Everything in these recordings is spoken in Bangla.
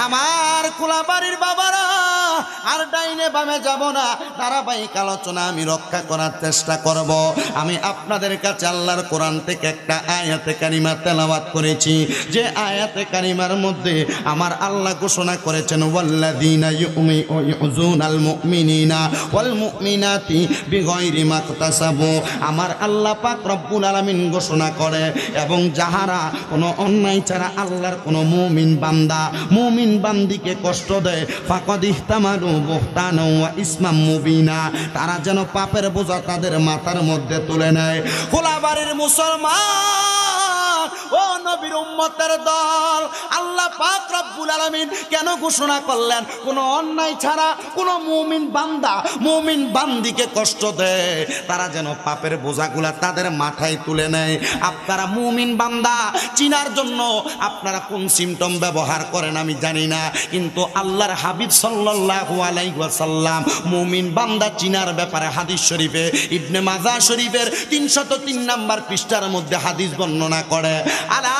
আমার কোলাবাড়ির বাবারা আর ডাইনে বামে যাব না, ধারাবাহিক আলোচনা আমি রক্ষা করার চেষ্টা করব। আমি আপনাদের কাছে আল্লাহর কোরআন থেকে একটা আয়াতে কারিমা তেলাওয়াত করেছি, যে আয়াতে কারিমার মধ্যে আমার আল্লাহ ঘোষণা করেছেন ওয়াল্লাযীনা ইউযুনাল মুমিনিনা ওয়াল মুমিনাতি বিগাইরি মাকতাসাবু। আমার আল্লাহ পাক রব্বুল আলামিন ঘোষণা করে, এবং যাহারা কোনো অন্যায় ছাড়া আল্লাহর কোনো মুমিন বান্দা মুমিন বান্দিকে কষ্ট দেয় ফাকাদ ইহতামালু বুহতানা ওয়া ইসমাম মুবিনা, তারা যেন পাপের বোঝা তাদের মাথার মধ্যে তুলে নেয়। কোলাবাড়ির মুসলমান ও নবীর উম্মতের দল, আল্লাহ পাক রব্বুল আলামিন কেন ঘোষণা করলেন কোনো অন্যায় ছাড়া কোনো মুমিন বান্দা মুমিন বান্দিকে কষ্ট দেয় তারা যেন পাপের বোঝাগুলা তাদের মাথায় তুলে নেয়। আপনারা মুমিন বান্দা চিনার জন্য আপনারা কোন সিমটম ব্যবহার করেন আমি জানি না, কিন্তু আল্লাহর হাবিব সাল্লাল্লাহু আলাইহি ওয়াসাল্লাম মুমিন বান্দা চিনার ব্যাপারে হাদিস শরীফে ইবনে মাজাহ শরীফের 303 নম্বর পৃষ্ঠার মধ্যে হাদিস বর্ণনা করে, আলা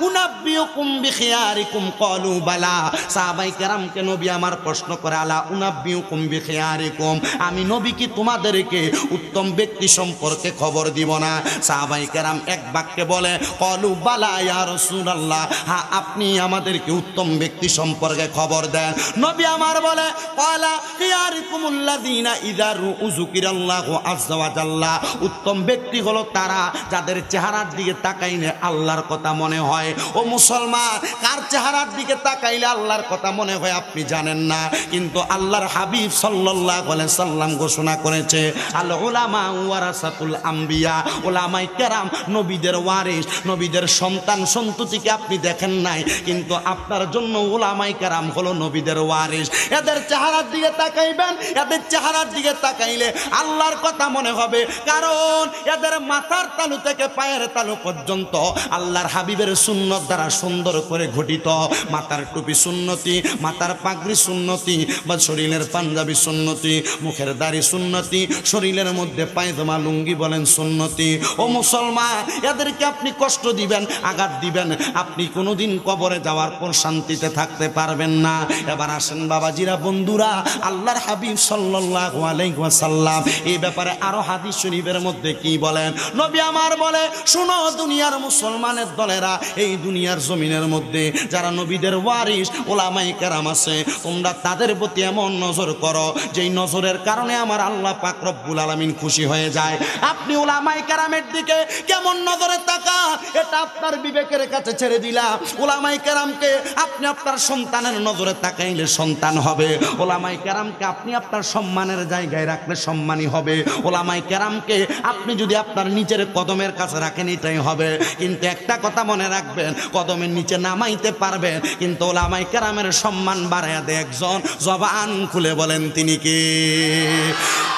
উনাব্বিউকুম বিখিয়ারিকুম ক্বালু বালা। সাহাবায়ে কেরামকে নবী আমার প্রশ্ন করে, আলা উনাব্বিউকুম বিখিয়ারিকুম, আমি নবী কি তোমাদেরকে উত্তম ব্যক্তি সম্পর্কে খবর দিব না? সাহাবায়ে কেরাম এক বাক্যে বলে, ক্বালু বালা ইয়া রাসূলুল্লাহ, হ্যাঁ আপনি আমাদেরকে উত্তম ব্যক্তি সম্পর্কে খবর দেন। নবী আমার বলে, ক্বালা খিয়ারিকুমুল্লাযীনা ইযা যুকিরাল্লাহু আযজা ওয়া জাল্লা, উত্তম ব্যক্তি হলো তারা যাদের চেহারার দিকে তাকাইলে আল্লাহর কথা মনে হয়। ও মুসলমান, কার চেহারার দিকে তাকাইলে আল্লাহর কথা মনে হয় আপনি জানেন না, কিন্তু আল্লাহর হাবিব সাল্লাল্লাহু আলাইহি সাল্লাম ঘোষণা করেছে, আল উলামা ওয়ারাসাতুল আম্বিয়া, উলামায়ে কেরাম নবীদের ওয়ারিস, নবীদের সন্তান সন্ততিকে আপনি দেখেন নাই, কিন্তু আপনার জন্য উলামায়ে কেরাম হলো নবীদের ওয়ারিস। এদের চেহারার দিকে তাকাইবেন, এদের চেহারার দিকে তাকাইলে আল্লাহর কথা মনে হবে, কারণ এদের মাথার তালু থেকে পায়ের তালু পর্যন্ত আল্লাহর হাবিবের সুন্নত দ্বারা সুন্দর করে ঘটিত। মাথার টুপি সুন্নতি, মাথার পাগড়ি সুন্নতি, বা শরীরের পাঞ্জাবি সুন্নতি, মুখের দাড়ি সুন্নতি, শরীরের মধ্যে পায়জামা লুঙ্গি বলেন সুন্নতি। ও মুসলমান, এদেরকে আপনি কষ্ট দিবেন, আঘাত দিবেন, আপনি কোনোদিন কবরে যাওয়ার পর শান্তিতে থাকতে পারবেন না। এবার আসেন বাবাজিরা, বন্ধুরা, আল্লাহর হাবিব সাল্লাল্লাহু আলাইহি ওয়াসাল্লাম এই ব্যাপারে আরো হাদিস শরীফের মধ্যে কি বলেন? নবী আমার বলে, শুনো দুনিয়ার মুসলমানের দলেরা, এই দুনিয়ার জমিনের মধ্যে যারা নবীদের ওয়ারিস উলামায়ে কেরাম আছে, তোমরা তাদের প্রতি এমন নজর করো যেই নজরের কারণে আমার আল্লাহ পাক রব্বুল আলামিন খুশি হয়ে যায়। আপনি উলামায়ে কেরামের দিকে কেমন নজরে তাকান, এটা আপনার বিবেকের কাছে ছেড়ে দিলাম। উলামায়ে কেরামকে আপনি আপনার সন্তানের নজরে তাকাইলে সন্তান হবে, উলামায়ে কেরামকে আপনি আপনার সম্মানের জায়গায় রাখলে সম্মানী হবে, উলামায়ে কেরামকে আপনি যদি আপনার নিজের কদমের কাছে রাখেন এটাই হবে। কিন্তু একটা কথা মনে রাখবেন, কদমের নিচে নামাইতে পারবেন, কিন্তু উলামায়ে কেরামের সম্মান বাড়াইয়া দেয় একজন, জবান খুলে বলেন তিনি কে?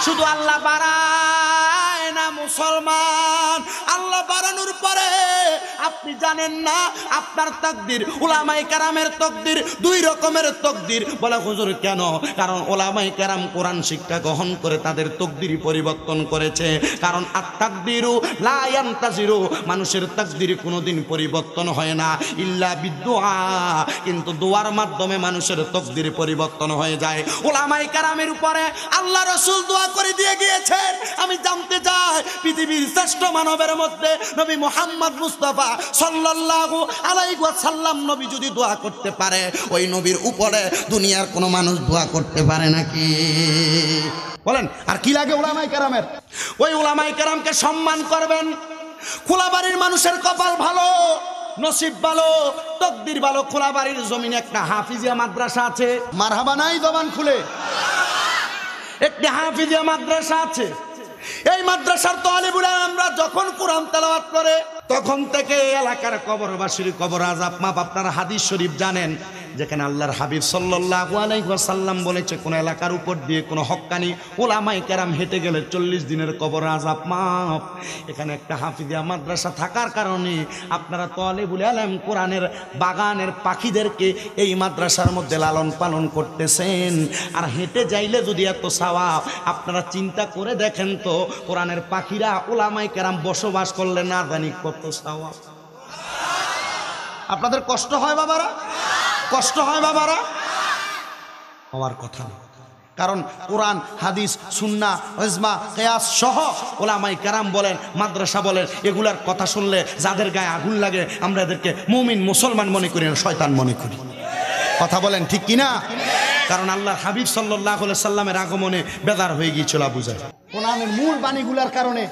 শুধু আল্লাহ বাড়ায় না মুসলমান, আল্লাহ বাড়ানোর পরে আপনি জানেন না আপনার তাকদীর উলামায়ে কেরামের তাকদীর দুই রকমের তাকদীর। বলে হুজুর কেন? কারণ উলামায়ে কেরাম কোরআন শিক্ষা গ্রহণ করে তাদের তাকদীর পরিবর্তন করেছে। কারণ আত-তাকদীরু লা ইয়ানতাজিরু, মানুষের তাকদীর কোনোদিন পরিবর্তন হয় না ইল্লা বিদুআ, কিন্তু দোয়ার মাধ্যমে মানুষের তাকদীর পরিবর্তন হয়ে যায়। উলামায়ে কেরামের উপরে আল্লাহ রাসূল দোয়া করে দিয়ে গিয়েছেন। আমি জানতে চাই, পৃথিবীর শ্রেষ্ঠ মানবের মধ্যে নবী মুহাম্মদ মুস্তাফা সাল্লাল্লাহু আলাইহি ওয়াসাল্লাম নবী যদি দোয়া করতে পারে, ওই নবীর উপরে দুনিয়ার কোনো মানুষ দোয়া করতে পারে নাকি? বলেন, আর কি লাগে উলামায়ে কেরামের? ওই উলামায়ে কেরামকে সম্মান করবেন। কোলাবাড়ির মানুষের কপাল ভালো, নসিব ভালো, তকদির ভালো। কোলাবাড়ির জমিনে একটা হাফিজিয়া মাদ্রাসা আছে, মারহাবা নাই জবান খুলে? একটা হাফিজিয়া মাদ্রাসা আছে। এই মাদ্রাসার তালিবুল ইলমরা যখন কোরআন তেলাওয়াত করে, তখন থেকে এলাকার কবরবাসীর কবর আযাব মাপ। আপনারা হাদিস শরীফ জানেন, যেখানে আল্লাহর হাবিব সাল্লাল্লাহু আলাইহি ওয়াসাল্লাম বলেছে কোন এলাকার উপর দিয়ে কোন হক্কানি উলামায়ে কেরাম হেঁটে গেলে 40 দিনের কবর আযাব মাফ। এখানে একটা হাফিজিয়া মাদ্রাসা থাকার কারণে আপনারা তালিবুল ইলম কোরআনের বাগানের পাখিদেরকে এই মাদ্রাসার মধ্যে লালন পালন করতেছেন। আর হেঁটে যাইলে যদি এত সওয়াব, আপনারা চিন্তা করে দেখেন তো, কোরআনের পাখিরা উলামায়ে কেরাম বসবাস করলে না জানি কত সওয়াব। আপনাদের কষ্ট হয় বাবারা? কষ্ট হয় বাবারা? হওয়ার কথা না। কারণ কোরআন, হাদিস, সুন্নাহ, ইজমা, কিয়াস সহ ওলামায়ে কেরাম বলেন, মাদ্রাসা বলেন, এগুলার কথা শুনলে যাদের গায়ে আগুন লাগে আমরা এদেরকে মুমিন মুসলমান মনে করি না, শয়তান মনে করি। কথা বলেন ঠিক কিনা? কারণ আল্লাহর হাবিব সাল্লাল্লাহু আলাইহি সাল্লামের আগমনে বেদার হয়ে গিয়েছিল আবু জাহেল। কোরআনের মূল বাণীগুলার কারণে,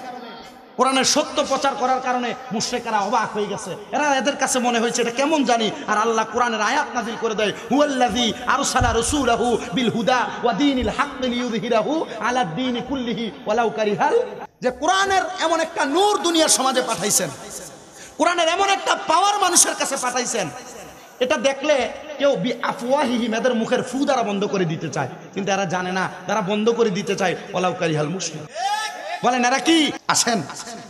কোরআনের সত্য প্রচার করার কারণে মুশরিকরা অবাক হয়ে গেছে। এদের কাছে মনে হয়েছে এটা কেমন জানি। আর আল্লাহ কোরআনের আয়াত নাযিল করে দেয়, হুয়াল্লাযী আরসালা রাসূলাহু বিল হুদা ওয়া দীনিল হাক্কি লিইয়ুযহিরাহু আলাদ দীনি কুল্লিহি ওয়ালাউ কারিহাল। যে কোরআনের এমন একটা নূর দুনিয়ার সমাজে পাঠাইছেন, কোরআনের এমন একটা পাওয়ার মানুষের কাছে পাঠাইছেন, এটা দেখলে কেউ বিআফওয়াহিহিম এদের মুখের ফু দ্বারা বন্ধ করে দিতে চায়, কিন্তু এরা জানে না তারা বন্ধ করে দিতে চায় ওয়ালাউ কারিহাল মুশরিক। বলেন এরা কি? আসেন,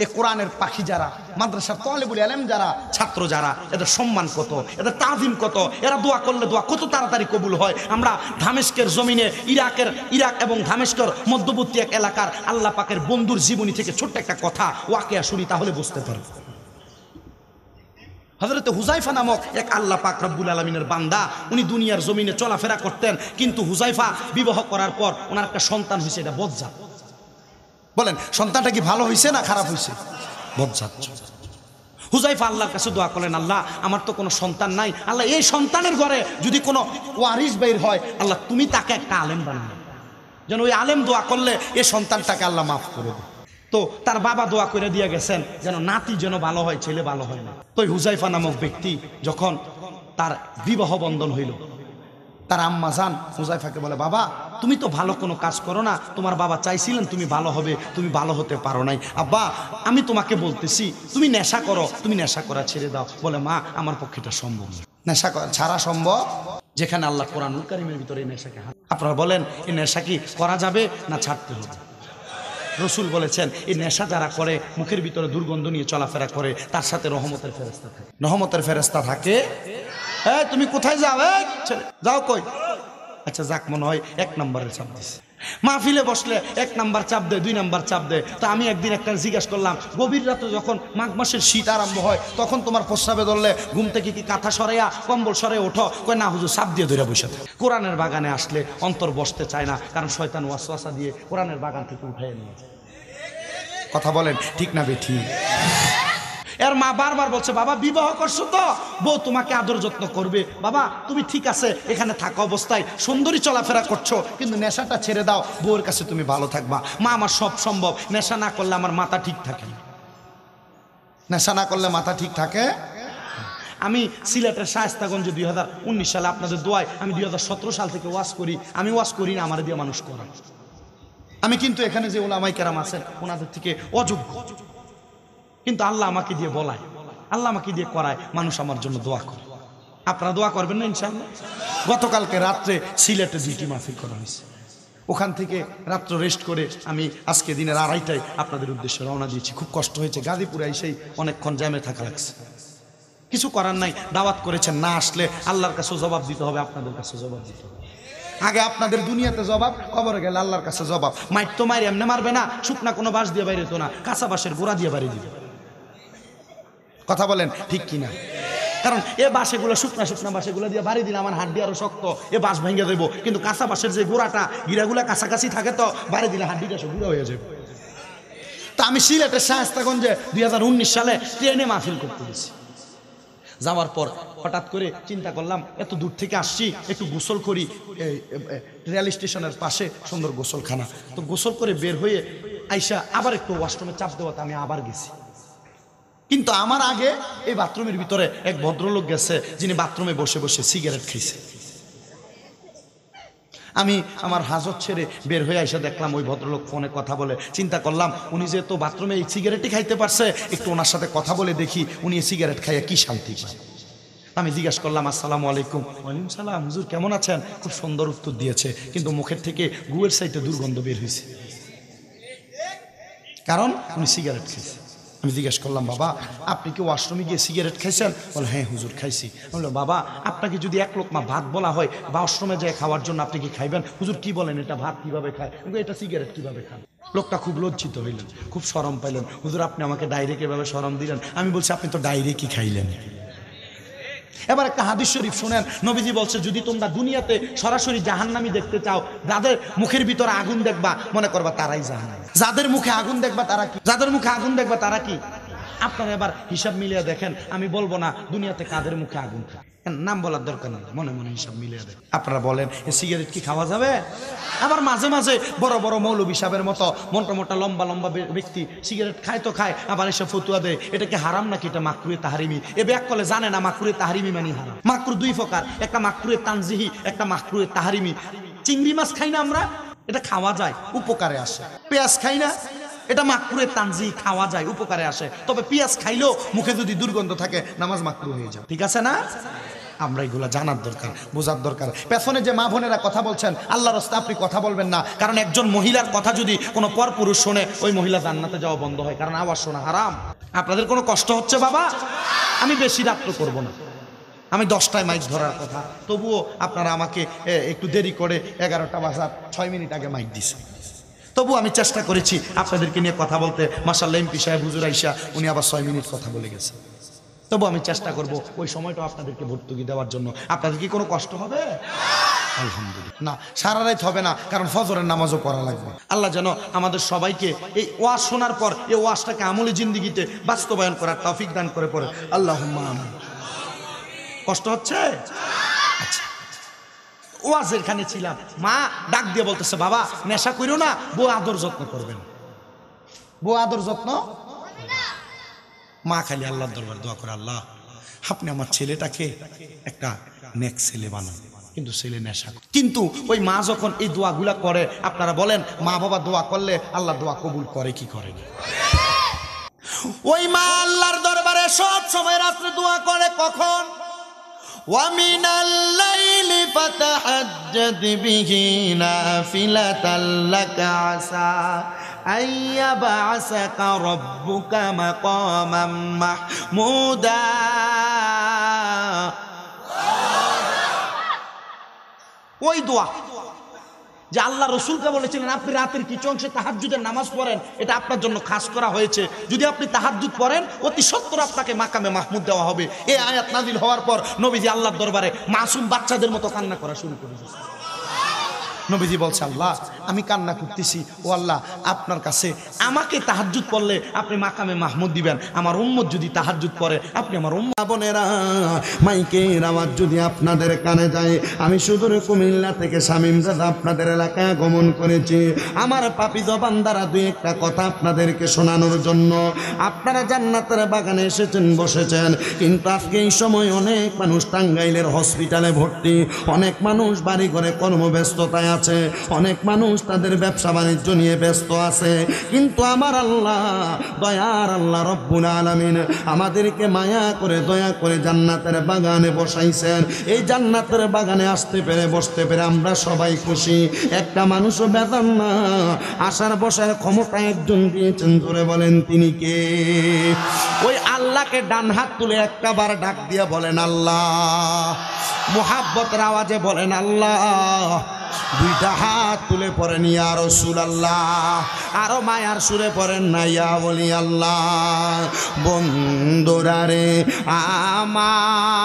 এই কোরআনের পাখি যারা, মাদ্রাসার তালিবুল ইলম যারা, ছাত্র যারা, এদের সম্মান কত, এদের তাজিম কত, এরা দোয়া করলে দোয়া কত তাড়াতাড়ি কবুল হয়। আমরা দামেস্কের জমিনে ইরাক এবং দামেস্কের মধ্যবর্তী এক এলাকার আল্লাহ পাকের বন্ধুর জীবনী থেকে ছোট্ট একটা কথা ওয়াকিয়া শুনি, তাহলে বুঝতে পারব। হযরত হুযায়ফা নামক এক আল্লাহ পাক রব্বুল আলামিনের বান্দা, উনি দুনিয়ার জমিনে চলাফেরা করতেন, কিন্তু হুযায়ফা বিবাহ করার পর ওনার একটা সন্তান হয়েছে, এটা বজ্জাত। বলেন সন্তানটা কি ভালো হয়েছে না খারাপ হয়েছে? বজ্জাত। হুযায়ফা আল্লাহর কাছে দোয়া করলেন, আল্লাহ আমার তো কোনো সন্তান নাই, আল্লাহ এই সন্তানের ঘরে যদি কোনো ওয়ারিস বের হয়, আল্লাহ তুমি তাকে একটা আলেম বানাবে, যেন ওই আলেম দোয়া করলে এই সন্তানটাকে আল্লাহ মাফ করে দেয়। তো তার বাবা দোয়া করে দিয়ে গেছেন যেন নাতি যেন ভালো হয়, ছেলে ভালো হয় না। তো হুযায়ফা নামক ব্যক্তি যখন তার বিবাহ বন্ধন হইল, তার আম্মা জান হুযায়ফাকে বলে, বাবা তুমি তো ভালো কোনো কাজ করো না, তোমার বাবা চাইছিলেন তুমি ভালো হবে, তুমি ভালো হতে পারো নাই। আব্বা আমি তোমাকে বলতেছি তুমি নেশা করো, তুমি নেশা করা ছেড়ে দাও। বলে, মা আমার পক্ষে এটা সম্ভব না, নেশা ছাড়া সম্ভব যেখানে আল্লাহ কোরআনুল কারীমের ভিতরে এই নেশাকে। আপনারা বলেন এই নেশা কি করা যাবে না ছাড়তে হবে? রসুল বলেছেন এই নেশা যারা করে, মুখের ভিতরে দুর্গন্ধ নিয়ে চলাফেরা করে, তার সাথে রহমতের ফেরেশতা থাকে। রহমতের ফেরেশতা থাকে। তুমি কোথায় যাও? যাও কই? আচ্ছা যাক, মনে হয় 1 নম্বরের চাপ দিচ্ছে। মাহফিলে বসলে 1 নাম্বার চাপ দেয়, 2 নাম্বার চাপ দেয়। তা আমি একদিন একটা জিজ্ঞাসা করলাম, গভীর রাতে যখন মাঘ মাসের শীত আরম্ভ হয়, তখন তোমার প্রস্রাবে ধরলে ঘুম থেকে কি কাঁথা সরাইয়া কম্বল সরাই ওঠো? কয় না হুজুর, চাপ দিয়ে ধরে বসে থাকে। কোরআনের বাগানে আসলে অন্তর বসতে চায় না, কারণ শয়তান ওয়াসওয়াসা দিয়ে কোরআনের বাগান থেকে উঠাই নিয়ে যায়। কথা বলেন ঠিক না বেঠিক? এর মা বারবার বলছে, বাবা বিবাহ করছো তো, বউ তোমাকে আদর যত্ন করবে। বাবা তুমি ঠিক আছে, এখানে থাকা অবস্থায় সুন্দরী চলাফেরা করছো, কিন্তু নেশাটা ছেড়ে দাও, বউয়ের কাছে তুমি ভালো থাকবা। মা আমার সব সম্ভব, নেশা না করলে আমার মাথা ঠিক থাকে না। নেশা না করলে মাথা ঠিক থাকে। আমি সিলেটের শায়েস্তাগঞ্জে 2019 সালে আপনাদের দোয়ায় আমি 2017 সাল থেকে ওয়াজ করি। আমি ওয়াজ করি না, আমার দিয়ে মানুষ করায়। আমি কিন্তু এখানে যে উলামায়ে কেরাম আছেন ওনাদের থেকে অযোগ্য, কিন্তু আল্লাহ আমাকে দিয়ে বলায়, আল্লাহ আমাকে দিয়ে করায়, মানুষ আমার জন্য দোয়া করে। আপনারা দোয়া করবেন না ইনশাআল্লাহ? গতকালকে রাত্রে সিলেটে 2টি মাহফিল করা হয়েছে, ওখান থেকে রাত্র রেস্ট করে আমি আজকে দিনের 2:30টায় আপনাদের উদ্দেশ্যে রওনা দিয়েছি। খুব কষ্ট হয়েছে, গাজীপুরে এসেই অনেকক্ষণ জ্যামে থাকা লাগছে। কিছু করার নাই, দাওয়াত করেছেন, না আসলে আল্লাহর কাছে জবাব দিতে হবে, আপনাদের কাছে জবাব দিতে হবে। আগে আপনাদের দুনিয়াতে জবাব, কবরে গেলে আল্লাহর কাছে জবাব। মাইর তো মাইর এমনি মারবে না, শুকনা কোনো বাঁশ দিয়ে বাইরে তো না, কাঁচা বাঁশের গোড়া দিয়ে বাড়ি দিবে। কথা বলেন ঠিক কিনা? কারণ এ বাঁশেগুলো শুকনা বাঁশেগুলো দিয়ে বাড়ি দিলে আমার হাড্ডি আরো শক্ত, এ বাঁশ ভেঙে দেবো। কিন্তু কাঁচা বাঁশের যে গোড়াটা, গিরাগুলা কাছাকাছি থাকে তো বাড়ি দিলে হাড্ডিটা সব গুঁড়ো হয়ে যাবে। তা আমি সিলেটের শায়েস্তাগঞ্জে 2019 সালে ট্রেনে মাহফিল করতে গেছি। যাওয়ার পর হঠাৎ করে চিন্তা করলাম, এত দূর থেকে আসছি, একটু গোসল করি। রেল স্টেশনের পাশে সুন্দর গোসলখানা, তো গোসল করে বের হয়ে আইসা আবার একটু ওয়াশরুমে চাপ দেওয়াতে আমি আবার গেছি। কিন্তু আমার আগে এই বাথরুমের ভিতরে এক ভদ্রলোক গেছে, যিনি বাথরুমে বসে বসে সিগারেট খাইছে। আমি আমার হাজত ছেড়ে বের হয়ে আইসা দেখলাম ওই ভদ্রলোক ফোনে কথা বলে। চিন্তা করলাম, উনি যেহেতু বাথরুমে এই সিগারেটই খাইতে পারছে, একটু ওনার সাথে কথা বলে দেখি উনি এই সিগারেট খাইয়া কি শান্তি পায়। আমি জিজ্ঞাসা করলাম, আসসালামু আলাইকুম। ওয়ালাইকুম সালাম, হুজুর কেমন আছেন? খুব সুন্দর উত্তর দিয়েছে, কিন্তু মুখের থেকে গুয়ের সাইডে দুর্গন্ধ বের হয়েছে, কারণ উনি সিগারেট খাইছে। আমি জিজ্ঞাসা করলাম, বাবা আপনি কি ওয়াশরুমে গিয়ে সিগারেট খাইছেন? বলে, হ্যাঁ হুজুর খাইছি। বললো, বাবা আপনাকে যদি 1 লোকমা ভাত বলা হয় বা ওয়াশরুমে যায় খাওয়ার জন্য, আপনি কি খাইবেন? হুজুর কি বলেন, এটা ভাত কিভাবে খায়? কিন্তু এটা সিগারেট কিভাবে খান? লোকটা খুব লজ্জিত হইলেন, খুব শরম পাইলেন। হুজুর আপনি আমাকে ডাইরেক্ট এভাবে শরম দিলেন। আমি বলছি, আপনি তো ডাইরেক্টই খাইলেন। এবার একটা হাদিস শরীফ শুনেন, নবীজি বলছে যদি তোমরা দুনিয়াতে সরাসরি জাহান্নামী দেখতে চাও, যাদের মুখের ভিতরে আগুন দেখবা মনে করবা তারাই জাহান্নামী। যাদের মুখে আগুন দেখবা তারা কি? যাদের মুখে আগুন দেখবা তারা কি? আপনারা এবার হিসাব মিলিয়ে দেখেন, আমি বলবো না দুনিয়াতে কাদের মুখে আগুন খায়, নাম বলার দরকার নেই, মনে মনে হিসাব মিলিয়ে দেখেন। আপনারা বলেন এই সিগারেট কি খাওয়া যাবে? আবার মাঝে মাঝে বড় বড় মৌলবী সাহেবের মতো মোটা মোটা লম্বা লম্বা ব্যক্তি সিগারেট খায় তো খায়, আবার এসে ফতুয়া দেয় এটা কি হারাম নাকি এটা মাকরুহে তাহরিমি। এ ব্যাককলে জানে না মাকরুহে তাহরিমি মানে হারাম। মাকরু দুই প্রকার, একটা মাকরুহে তানজিহি, একটা মাকরুহে তাহরিমি। চিংড়ি মাছ খাই না আমরা, এটা খাওয়া যায়, উপকারে আসে। পেঁয়াজ খাই না, এটা মাকরুহে তানজিহি, খাওয়া যায়, উপকারে আসে। তবে পেঁয়াজ খাইলেও মুখে যদি দুর্গন্ধ থাকে নামাজ মাকরু হয়ে যায়, ঠিক আছে না? আমরা এগুলা জানার দরকার, বোঝার দরকার। পেছনে যে মা বোনেরা কথা বলছেন, আল্লাহর রাস্তায় আপনি কথা বলবেন না, কারণ একজন মহিলার কথা যদি কোনো পরপুরুষ শোনে ওই মহিলা জান্নাতে যাওয়া বন্ধ হয়, কারণ আওয়াজ শোনা হারাম। আপনাদের কোনো কষ্ট হচ্ছে বাবা? আমি বেশি রাত্র করব না, আমি 10টায় মাইক ধরার কথা, তবুও আপনারা আমাকে একটু দেরি করে 11টা বাজার 6 মিনিট আগে মাইক দিছে। তবু আমি চেষ্টা করেছি আপনাদেরকে নিয়ে কথা বলতে। মাশাআল্লাহ এমপি সাহেব হুজুর আইসা উনি আবার 6 মিনিট কথা বলে গেছে। তবু আমি চেষ্টা করব ওই সময়টা আপনাদেরকে ভর্তুকি দেওয়ার জন্য। আপনাদের কি কোনো কষ্ট হবে? আলহামদুলিল্লাহ না, সারা রাত হবে না, কারণ ফজরের নামাজও পড়া লাগবে। আল্লাহ যেন আমাদের সবাইকে এই ওয়াজ শোনার পর এই ওয়াজটাকে আমলি জিন্দেগিতে বাস্তবায়ন করার তৌফিক দান করে পড়ে আল্লাহুম্মা আমিন। কষ্ট হচ্ছে? আচ্ছা, ওয়াজের খানে ছিলাম, মা ডাক দিয়ে বলতেছে বাবা নেশা করিও না, বউ আদর যত্ন করবেন। বউ আদর যত্ন, মা খালি আল্লাহর দরবার দোয়া করে, আল্লাহ আপনি আমার ছেলেটাকে একটা নেক ছেলে বানান, কিন্তু ছেলে নেশা। কিন্তু ওই মা যখন এই দোয়াগুলা করে, আপনারা বলেন মা বাবা দোয়া করলে আল্লাহ দোয়া কবুল করে কি করে না? ওই মা আল্লাহর দরবারে সব সময় রাত্রে দোয়া করে কখন? وَمِنَ اللَّيْلِ فَتَهَجَّدْ بِهِ نَافِلَةً لَكَ عَسَى أَن يَبْعَثَكَ رَبُّكَ مَقَامًا مَحْمُودًا। ওই দোয়া যে আল্লাহ রসুলকে বলেছিলেন আপনি রাতের কিছু অংশে তাহাজ্জুদের নামাজ পড়েন, এটা আপনার জন্য খাস করা হয়েছে। যদি আপনি তাহাজ্জুদ পড়েন অতি সত্বর আপনাকে মাকামে মাহমুদ দেওয়া হবে। এই আয়াত নাযিল হওয়ার পর নবীজি আল্লাহর দরবারে মাসুম বাচ্চাদের মতো কান্না করা শুরু করে দিয়েছে। নবীজি বলছে আল্লাহ আমি কান্না করতেছি, ও আল্লাহ আপনার কাছে আমাকে তাহাজ্জুদ পড়লে আপনি মাকামে মাহমুদ দিবেন, আমার উম্মত যদি তাহাজ্জুদ পড়ে আপনি আমার উম্মত। বোনেরা মাইকের আওয়াজ যদি আপনাদের কানে যায়, আমি সুদূর কুমিল্লা থেকে শামীম দাদা আপনাদের এলাকায় আগমন করেছি আমার পাপিত বান্দারা দুই একটা কথা আপনাদেরকে শোনানোর জন্য। আপনারা জান্নাতের বাগানে এসেছেন, বসেছেন, কিন্তু আজকে এই সময় অনেক মানুষ টাঙ্গাইলের হসপিটালে ভর্তি, অনেক মানুষ বাড়ি ঘরে কর্মব্যস্ততায় আছে, অনেক মানুষ তাদের ব্যবসা বাণিজ্য নিয়ে ব্যস্ত আছে। কিন্তু আমার আল্লাহ দয়ার আল্লাহ রব্বুল আলামিন আমাদেরকে মায়া করে দয়া করে জান্নাতের বাগানে বসাইছেন। এই জান্নাতের বাগানে আসতে পেরে বসতে পেরে আমরা সবাই খুশি। একটা মানুষও বেতন না, আসার বসার ক্ষমতা একজন দিয়েছেন, ধরে বলেন তিনি কে? ওই আল্লাহকে ডান হাত তুলে একটা বার ডাক দিয়ে বলেন আল্লাহ, মুহাব্বতের আওয়াজে বলেন আল্লাহ, দুইটা হাত তুলে পড়েন ইয়া রাসূলুল্লাহ, আরো মায়ার সুরে পড়েন না ইয়া ওলি আল্লাহ। বন্ধুরা রে আমার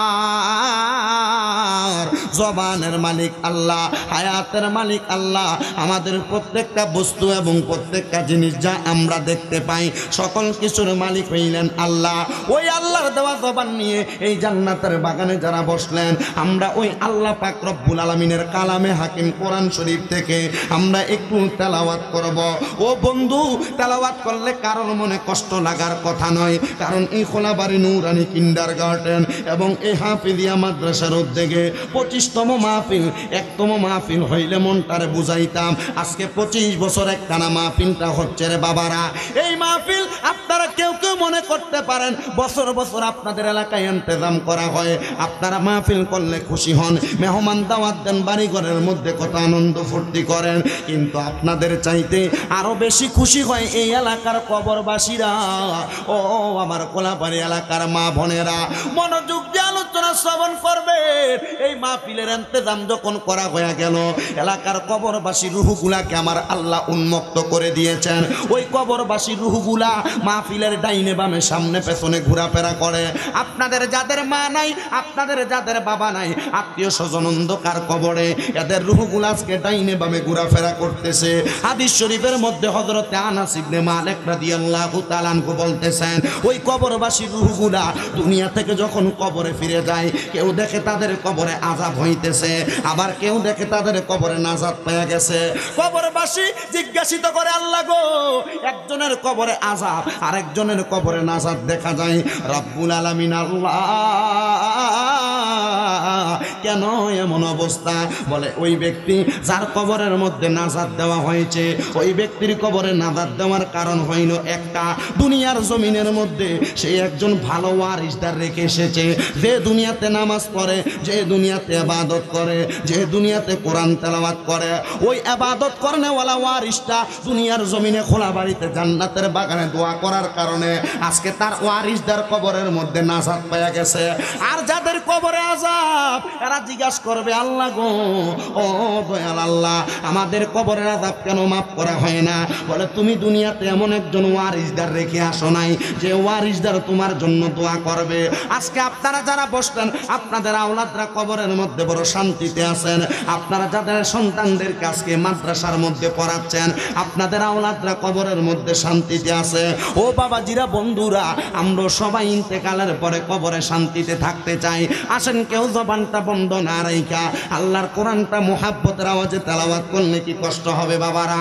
জবানের মালিক আল্লাহ, হায়াতের মালিক আল্লাহ, আমাদের প্রত্যেকটা বস্তু এবং প্রত্যেকটা জিনিস যা আমরা দেখতে পাই সকল কিছুর মালিক হইলেন আল্লাহ। ওই আল্লাহর দেওয়া জবান নিয়ে এই জান্নাতের বাগানে যারা বসলেন, আমরা ওই আল্লাহ পাক রব্বুল আলামিনের কালামে হাকিম কোরআন শরীফ থেকে আমরা একটু তেলাওয়াত করব। ও বন্ধু, তেলাওয়াত করলে কারোর মনে কষ্ট লাগার কথা নয়, কারণ এই খোলাবাড়ি নূরানি কিন্ডারগার্টেন এবং এই হাফিজিয়া মাদ্রাসার উদ্যোগে 25তম মাহফিল, 1তম মাহফিল হইলে মনটারে বুঝাইতাম। আজকে 25 বছর একটানা মাহফিলটা হচ্ছে রে বাবারা। এই মাহফিল আপনারা কেউ কেউ মনে করতে পারেন বছর বছর আপনাদের এলাকায় ইন্তেজাম করা হয়, আপনারা মাহফিল করলে খুশি হন, মেহমান দাওয়াত দেন, বাড়ি ঘরের মধ্যে কত আনন্দ ফুর্তি করেন, কিন্তু আপনাদের চাইতে আরো বেশি খুশি হয় এই এলাকার কবরবাসীরা। ও আমার কোলাবাড়ি এলাকার মা বোনেরা, মনোযোগ দিয়ে আলোচনা শ্রবণ করবেন। এই মাহফিল মাহফিলের ইন্তজাম যখন করা হয়ে গেল, এলাকার কবরবাসী রুহগুলাকে আমার আল্লাহ উন্মুক্ত করে দিয়েছেন। ওই কবরবাসী রুহগুলা মাহফিলের ডাইনে বামে সামনে পেছনে ঘোরাফেরা করে। আপনাদের যাদের মা নাই, আপনাদের যাদের বাবা নাই, আত্মীয় স্বজন অন্ধকার কবরে, এদের রুহগুলা আজকে ডাইনে বামে ঘোরাফেরা করতেছে। হাদিস শরীফের মধ্যে হযরতে আনাস ইবনে মালিক রাদিয়াল্লাহু তাআলা আনহু বলতেছেন, ওই কবরবাসী রুহগুলা দুনিয়া থেকে যখন কবরে ফিরে যায়, কেউ দেখে তাদের কবরে আযাব হইতেছে, আবার কেউ দেখে তাদের কবরে নাজাত পেয়ে গেছে। কবরবাসী জিজ্ঞাসিত করে, আল্লাহ গো, একজনের কবরে আযাব আর একজনের কবরে নাজাত দেখা যায়, রব্বুল আলামিন আল্লাহ কেন এমন অবস্থা? বলে ওই ব্যক্তি যার কবরের মধ্যে নাজাত দেওয়া হয়েছে, ওই ব্যক্তির কবরে নাজাত দেওয়ার কারণ হইল একটা, দুনিয়ার জমিনের মধ্যে সে একজন ভালো ওয়ারিসদার রেখে এসেছে, যে দুনিয়াতে নামাজ পড়ে, যে দুনিয়াতে ইবাদত করে, যে দুনিয়াতে কোরআন তেলাওয়াত করে, ওই ইবাদত করনেওয়ালা ওয়ারিসটা দুনিয়ার জমিনে খোলা বাড়িতে জান্নাতের বাগানে দোয়া করার কারণে আজকে তার ওয়ারিসদার কবরের মধ্যে নাজাত পেয়ে গেছে। আর যাদের কবরে আযাব, এরা জিজ্ঞাসা করবে, আল্লাহ গো, ও দয়াল আল্লাহ, আমাদের কবরের আযাব কেন মাফ করা হয় না? বলে তুমি দুনিয়াতে এমন একজন ওয়ারিসদার রেখে আসো নাই, যে ওয়ারিসদার তোমার জন্য দোয়া করবে। আজকে আপনারা যারা বসলেন, আপনাদের আওলাদরা কবরের মধ্যে বড় শান্তিতে আছেন। আপনারা যাদের সন্তানদেরকে আজকে মাদ্রাসার মধ্যে পড়াচ্ছেন, আপনাদের আওলাদরা কবরের মধ্যে শান্তিতে আছে। ও বাবাজিরা, বন্ধুরা, আমরা সবাই ইন্তেকালের পরে কবরে শান্তিতে থাকতে চাই। আসেন কেউ জবানটা বন্ধ না রাইখা আল্লাহর কোরআনটা মুহাব্বতের আওয়াজে তেলাওয়াত করলে কি কষ্ট হবে বাবারা?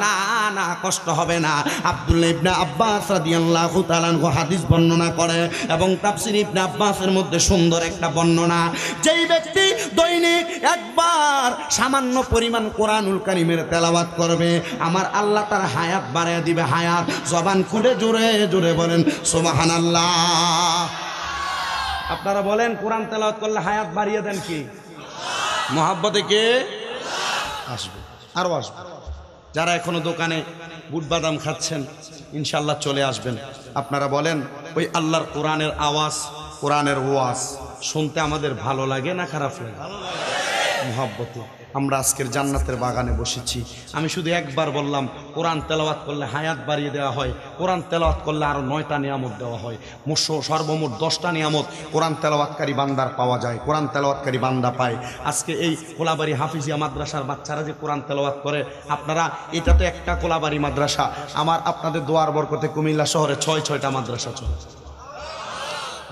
না না, কষ্ট হবে না। আব্দুল্লাহ ইবনে আব্বাস রাদিয়াল্লাহু তাআলা আনহু হাদিস বর্ণনা করে, এবং তাফসীর ইবনে আব্বাসের মধ্যে সুন্দর একটা বর্ণনা, যেই ব্যক্তি দৈনিক একবার সামান্য পরিমাণ কোরআনুল কারীমের তেলাওয়াত করবে, আমার আল্লাহ তার হায়াত বাড়ায় দিবে। হায়াত, জবান খুলে জোরে জোরে বলেন সুবহানাল্লাহ। আপনারা বলেন, কোরআন তেলাওয়াত করলে হায়াত বাড়িয়ে দেন কি? মহাব্বতে কে আসবে? আরো আসবে। যারা এখনো দোকানে বুট বাদাম খাচ্ছেন, ইনশাল্লাহ চলে আসবেন। আপনারা বলেন, ওই আল্লাহর কোরআনের আওয়াজ, কোরআনের ওয়াজ শুনতে আমাদের ভালো লাগে না খারাপ লাগে? মহাব্বতে আমরা আজকের জান্নাতের বাগানে বসেছি। আমি শুধু একবার বললাম, কোরআন তেলাওয়াত করলে হায়াত বাড়িয়ে দেওয়া হয়, কোরআন তেলাওয়াত করলে আরো 9টা নিয়ামত দেওয়া হয়, সর্বমোট 10টা নিয়ামত কোরআন তেলাওয়াতকারী বান্দার পাওয়া যায়, কোরআন তেলাওয়াতকারী বান্দা পায়। আজকে এই কোলাবাড়ি হাফিজিয়া মাদ্রাসার বাচ্চারা যে কোরআন তেলাওয়াত করে, আপনারা, এটা তো একটা কোলাবাড়ি মাদ্রাসা, আমার আপনাদের দোয়ার বরকতে কুমিল্লা শহরে 6টা মাদ্রাসা চলে।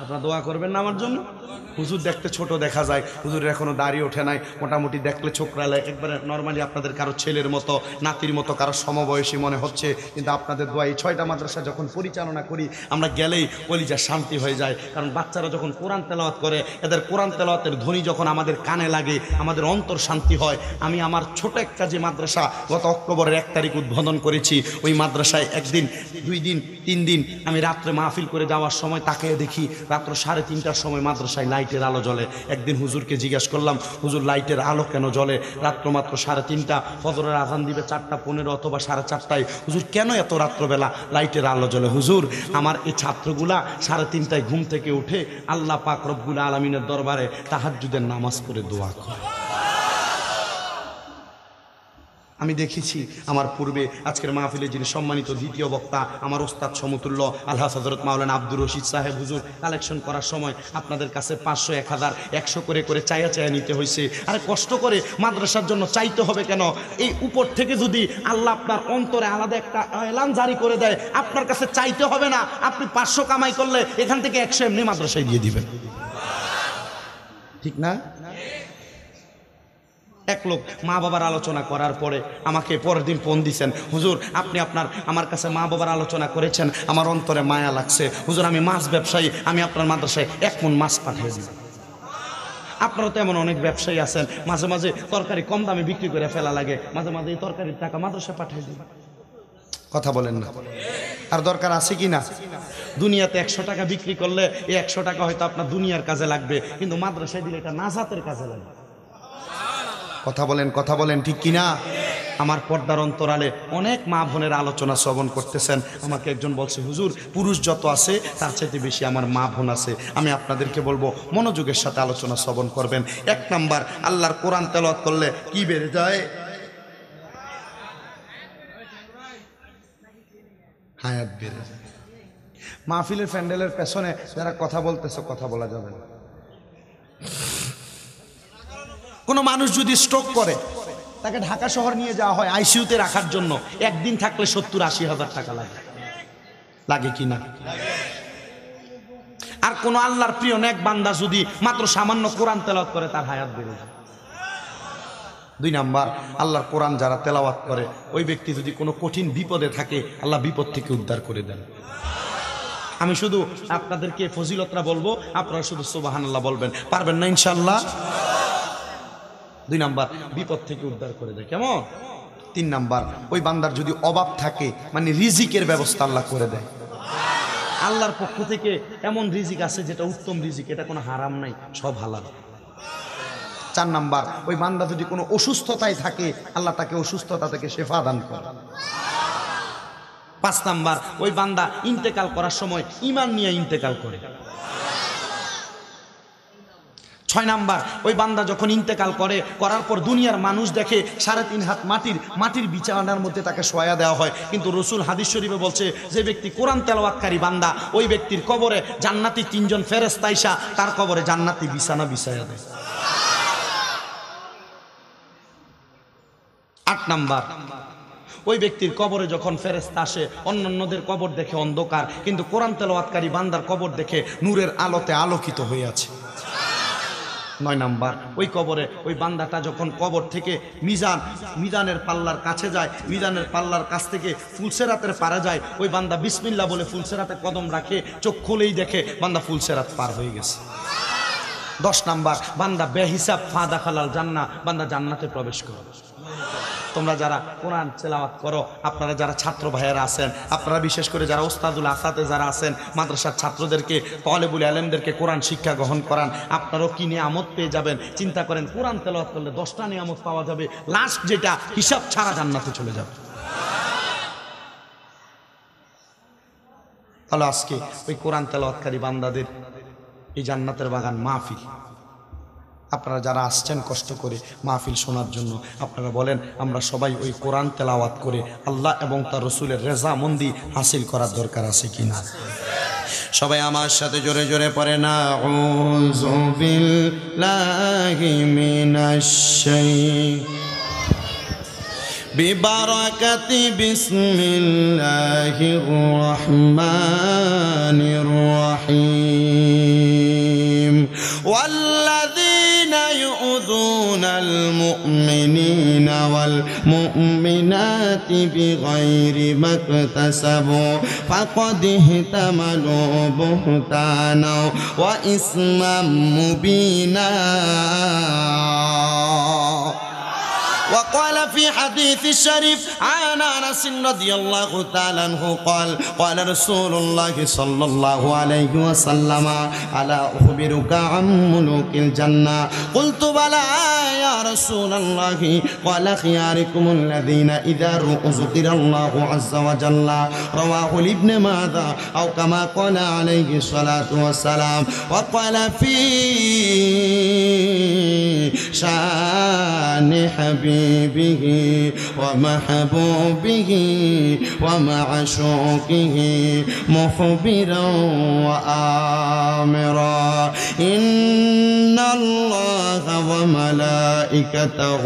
আপনারা দোয়া করবেন না আমার জন্য? হুজুর দেখতে ছোট দেখা যায়, হুজুরের এখনো দাড়ি ওঠে নাই, মোটামুটি দেখলে ছোকরালে একবারে নর্মালি আপনাদের কারো ছেলের মতো, নাতির মতো, কারো সমবয়সী মনে হচ্ছে, কিন্তু আপনাদের দোয়া এই 6টা মাদ্রাসা যখন পরিচালনা করি, আমরা গেলেই কলিজা শান্তি হয়ে যায়। কারণ বাচ্চারা যখন কোরআন তেলাওয়াত করে, এদের কোরআন তেলাওয়াতের ধ্বনি যখন আমাদের কানে লাগে, আমাদের অন্তর শান্তি হয়। আমি আমার ছোট একটা যে মাদ্রাসা গত অক্টোবরের 1 তারিখ উদ্বোধন করেছি, ওই মাদ্রাসায় 1 দিন 2 দিন 3 দিন আমি রাত্রে মাহফিল করে যাওয়ার সময় তাকিয়ে দেখি, রাত্র 3:30টার সময় মাদ্রাসায় লাইটের আলো জ্বলে। একদিন হুজুরকে জিজ্ঞাসা করলাম, হুজুর লাইটের আলো কেন জ্বলে? রাত্র মাত্র 3:30, ফজরের আজান দিবে 4:15 অথবা 4:30টায়। হুজুর কেন এত রাত্রবেলা লাইটের আলো জ্বলে? হুজুর, আমার এই ছাত্রগুলা 3:30টায় ঘুম থেকে উঠে আল্লাহ পাক রব্বুল আলামিনের দরবারে তাহাজ্জুদের নামাজ পড়ে দোয়া করে। আমি দেখেছি আমার পূর্বে আজকের মাহফিলে যিনি সম্মানিত দ্বিতীয় বক্তা, আমার ওস্তাদ সমতুল্য আলহাজ হযরত মাওলানা আব্দুর রশিদ সাহেব হুজুর, কালেকশন করার সময় আপনাদের কাছে 500, 1000, 100 করে চাইয়া নিতে হয়েছে। আরে কষ্ট করে মাদ্রাসার জন্য চাইতে হবে কেন? এই উপর থেকে যদি আল্লাহ আপনার অন্তরে আলাদা একটা এলান জারি করে দেয়, আপনার কাছে চাইতে হবে না। আপনি 500 কামাই করলে এখান থেকে 100 এমনি মাদ্রাসায় দিয়ে দিবেন, ঠিক না? এক লোক মা বাবার আলোচনা করার পরে আমাকে পরের দিন ফোন দিছেন, হুজুর আপনি আমার কাছে মা বাবার আলোচনা করেছেন, আমার অন্তরে মায়া লাগছে। হুজুর, আমি মাছ ব্যবসায়ী, আমি আপনার মাদ্রাসায় 1 মণ মাছ পাঠিয়ে দিই। আপনারা তো এমন অনেক ব্যবসায়ী আছেন, মাঝে মাঝে তরকারি কম দামে বিক্রি করে ফেলা লাগে, মাঝে মাঝে এই তরকারির টাকা মাদ্রাসায় পাঠিয়ে দিই। কথা বলেন না? আর দরকার আছে কি না? দুনিয়াতে 100 টাকা বিক্রি করলে এই 100 টাকা হয়তো আপনার দুনিয়ার কাজে লাগবে, কিন্তু মাদ্রাসায় দিলে এটা নাজাতের কাজে লাগবে। কথা বলেন ঠিক কিনা? আমার পর্দার অন্তরালে অনেক মা বোনের আলোচনা শ্রবণ করতেছেন। আমাকে একজন বলছে, হুজুর পুরুষ যত আছে তার চাইতে বেশি আমার মা বোন আছে। আমি আপনাদেরকে বলবো মনোযোগের সাথে আলোচনা শ্রবণ করবেন। 1 নাম্বার, আল্লাহর কোরআন তেলাওয়াত করলে কি বেড়ে যায়? হায়াত বেড়ে যায়। মাহফিলের প্যান্ডেলের পেছনে যারা কথা বলতেছে, কথা বলা যাবে না। কোনো মানুষ যদি স্ট্রোক করে, তাকে ঢাকা শহর নিয়ে যাওয়া হয় আইসিইউতে রাখার জন্য, একদিন থাকলে 70-80 হাজার টাকা লাগে। লাগে কি না? আর কোন আল্লাহর প্রিয় নেক বান্দা যদি মাত্র সামান্য কোরআন তেলাওয়াত করে, তার হায়াত বেড়ে যায়। 2 নাম্বার, আল্লাহর কোরআন যারা তেলাওয়াত করে, ওই ব্যক্তি যদি কোনো কঠিন বিপদে থাকে, আল্লাহ বিপদ থেকে উদ্ধার করে দেন। আমি শুধু আপনাদেরকে ফজিলতটা বলবো, আপনারা শুধু সুবহানাল্লাহ বলবেন। পারবেন না ইনশাআল্লাহ? 2 নাম্বার, বিপদ থেকে উদ্ধার করে দেয়। কেমন? 3 নাম্বার, ওই বান্দার যদি অভাব থাকে, মানে রিজিকের ব্যবস্থা আল্লাহ করে দেয়। আল্লাহর পক্ষ থেকে এমন রিজিক আছে যেটা উত্তম রিজিক, এটা কোনো হারাম নাই, সব হালাল। 4 নাম্বার, ওই বান্দা যদি কোনো অসুস্থতায় থাকে, আল্লাহ তাকে অসুস্থতা থেকে শেফা দান করে। 5 নাম্বার, ওই বান্দা ইন্তেকাল করার সময় ঈমান নিয়ে ইন্তেকাল করে। 6 নাম্বার, ওই বান্দা যখন ইন্তেকাল করার পর দুনিয়ার মানুষ দেখে 3.5 হাত মাটির বিছানার মধ্যে তাকে শোয়া দেওয়া হয়, কিন্তু রসুল হাদিস শরীফে বলছে, যে ব্যক্তি কোরআন তেলাওয়াতকারী বান্দা, ওই ব্যক্তির কবরে জান্নাতি 3 জন ফেরেশতা আইসা তার কবরে জান্নাতি বিছানা বিছায়া দেয়। 8 নাম্বার, ওই ব্যক্তির কবরে যখন ফেরেশতা আসে, অন্যান্যদের কবর দেখে অন্ধকার, কিন্তু কোরআন তেলাওয়াতকারী বান্দার কবর দেখে নূরের আলোতে আলোকিত হয়ে আছে। 9 নাম্বার, ওই কবরে ওই বান্দাটা যখন কবর থেকে মিজানের পাল্লার কাছে যায়, মিজানের পাল্লার কাছ থেকে ফুলসেরাতের পারে যায়, ওই বান্দা বিসমিল্লাহ বলে ফুলসেরাতে কদম রাখে, চোখ খুলেই দেখে বান্দা ফুলসেরাত পার হয়ে গেছে। 10 নাম্বার, বান্দা বেহিসাব ফাদা খালাল জান্নাহ, বান্দা জান্নাতে প্রবেশ করে। তোমরা যারা কোরআন তেলাওয়াত করো, আপনারা যারা ছাত্র ভাইয়েরা আছেন, আপনারা বিশেষ করে যারা ওস্তাদুল আসাতে যারা আছেন, মাদ্রাসার ছাত্রদেরকে, তালেবুল আলেমদেরকে কোরআন শিক্ষা গ্রহণ করান, আপনারাও কি নিয়ামত পেয়ে যাবেন। চিন্তা করেন, কোরআন তেলাওয়াত করলে 10টা নিয়ামত পাওয়া যাবে, লাস্ট যেটা হিসাব ছাড়া জান্নাতে চলে যাবে। তাহলে আজকে ওই কোরআন তেলাওয়াতকারী বান্দাদের এই জান্নাতের বাগান মাহফিল, আপনারা যারা আসছেন কষ্ট করে মাহফিল শোনার জন্য, আপনারা বলেন আমরা সবাই ওই কোরআন তেলাওয়াত করে আল্লাহ এবং তার রসুলের রেজামন্দি হাসিল করার দরকার আছে কিনা? সবাই আমার সাথে জোরে জোরে পড়ে না, আউযু বিল্লাহি মিনাশ বিবারাকাতি বিসমিল্লাহির রহমানির রহিম। ওয়াল্লাযীনা ইউযুনাল মুমিনিনা ওয়াল মুমিনাতি বিগাইরি মাকতাসাবু ফাকাদ ইহতামালু বুহতানা ওয়া ইসমান মুবিনা। وقال في حديث الشريف عن أنس رضي الله تعالى عنه قال قال رسول الله صلى الله عليه وسلم ألا أخبرك عن ملوك الجنة قلت بلى يا رسول الله قال خياركم الذين إذا ذكر الله عز وجل رواه ابن ماجه أو كما قال عليه الصلاة والسلام. وقال في شان حبيبه ومحبوبه ومعشوقه مخبرا وآمرا إن الله وملائكته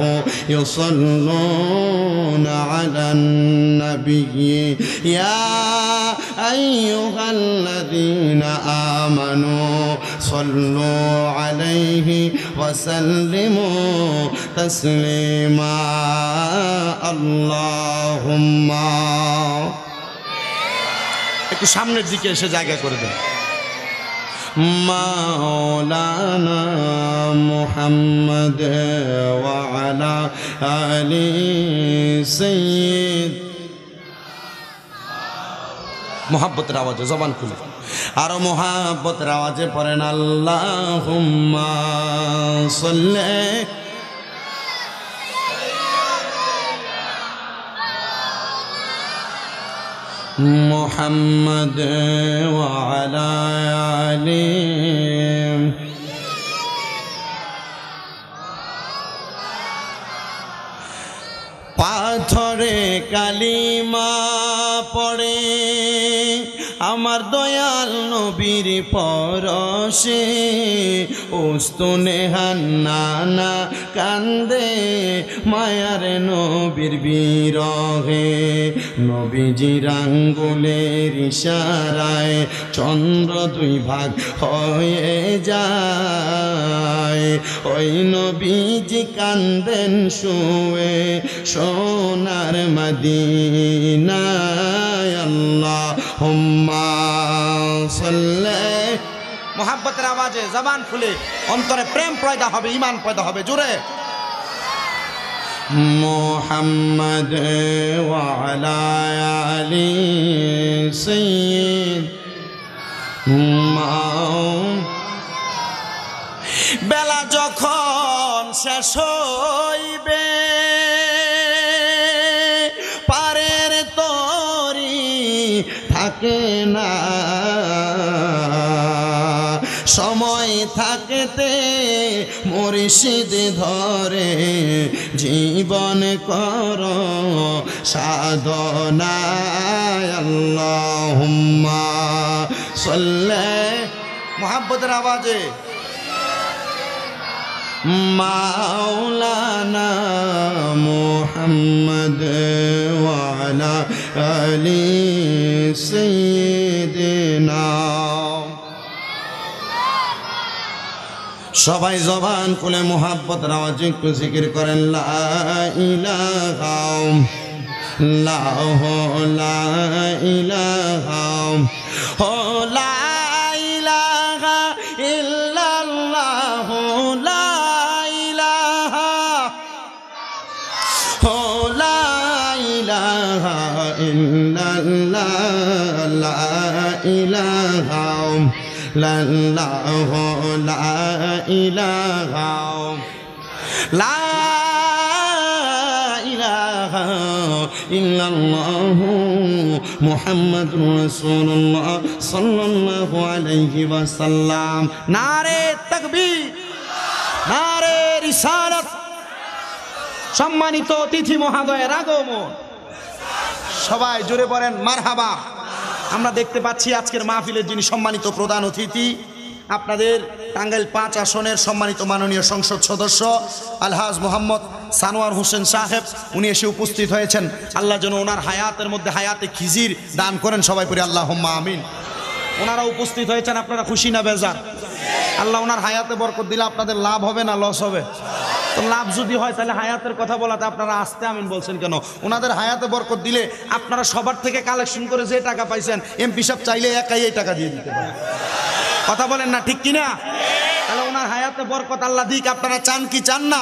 يصلون على النبي يا أيها الذين آمنوا صلوا عليه وسلموا تسليما. اللهم একটু সামনের দিকে এসে জায়গা করে দেন। মাওলানা মুহাম্মদ ওয়া আলা আলি সাইয়্যিদ। মোহাব্বতের আওয়াজে জবান খুলে, আরো মোহাব্বতের আওয়াজে পড়েন আল্লাহুম্মা সাল্লি محمد وعلى آله পাথরে কালিমা পড়ে আমার দয়াল নবীর পরশে উস্তুনে হান্নানা কান্দে মায়ার নবীর বিরহে নবীজির আঙ্গুলের ইশারায় চন্দ্র দুই ভাগ হয়ে যায় ওই নবীজি কান্দেন শুয়ে সোনার মদিনায় আল্লাহুম্মা সাল্লি মোহাব্বতের আওয়াজে জবান খুলে অন্তরে প্রেম পয়দা হবে, ঈমান পয়দা হবে। জোরে মুহাম্মদ ওয়া আলা আলি সাইয়্যিদিনা। বেলা যখন শেষ হইবে পারের তরি থাকে না সময় থাকতে মুর্শিদ ধরে জীবন কর সাধনা আল্লাহুম্মা সাল্লি মোহাব্বতের আওয়াজে মাওলানা মুহাম্মদ ওয়া আলা আলি সাইয়্যিদিনা। সবাই জবান খুলে মুহাব্বতের আওয়াজে একটু জিকির করেন লা ইলাহা ইল্লাল্লাহু লা ইলাহা লা ইলাহা ইল্লাল্লাহু লা ইলাহা লা ইলাহা ইল্লাল্লাহ লা ইলাহা লাল্লাহু লা ইলাহা লা ইলাহা ইল্লাল্লাহু মুহাম্মাদুর রাসূলুল্লাহ সাল্লাল্লাহু আলাইহি ওয়াসাল্লাম। নারে তাকবীর, নারে রিসালাত। সম্মানিত অতিথি মহোদয়ের আগমন, সবাই জোরে বলেন মারহাবা। আমরা দেখতে পাচ্ছি আজকের মাহফিলের যিনি সম্মানিত প্রধান অতিথি, আপনাদের টাঙ্গাইল 5 আসনের সম্মানিত মাননীয় সংসদ সদস্য আলহাজ মোহাম্মদ সানোয়ার হোসেন সাহেব, উনি এসে উপস্থিত হয়েছেন। আল্লাহ যেন ওনার হায়াতের মধ্যে হায়াতে খিজির দান করেন, সবাই পড়ি আল্লাহুম্মা আমিন। ওনারা উপস্থিত হয়েছেন, আপনারা খুশি না বেজার? আল্লাহ ওনার হায়াতে বরকত দিলে আপনাদের লাভ হবে না লস হবে? তো লাভ যদি হয় তাহলে হায়াতের কথা বলাতে আপনারা আস্তে আমিন বলছেন কেন? ওনাদের হায়াতে বরকত দিলে আপনারা সবার থেকে কালেকশন করে যে টাকা পাইছেন এমপি সাহেব চাইলে একাই এই টাকা দিয়ে দিতে পারে। কথা বলেন না, ঠিক কিনা? তাহলে ওনার হায়াতে বরকত আল্লাহ দিক, আপনারা চান কি চান না?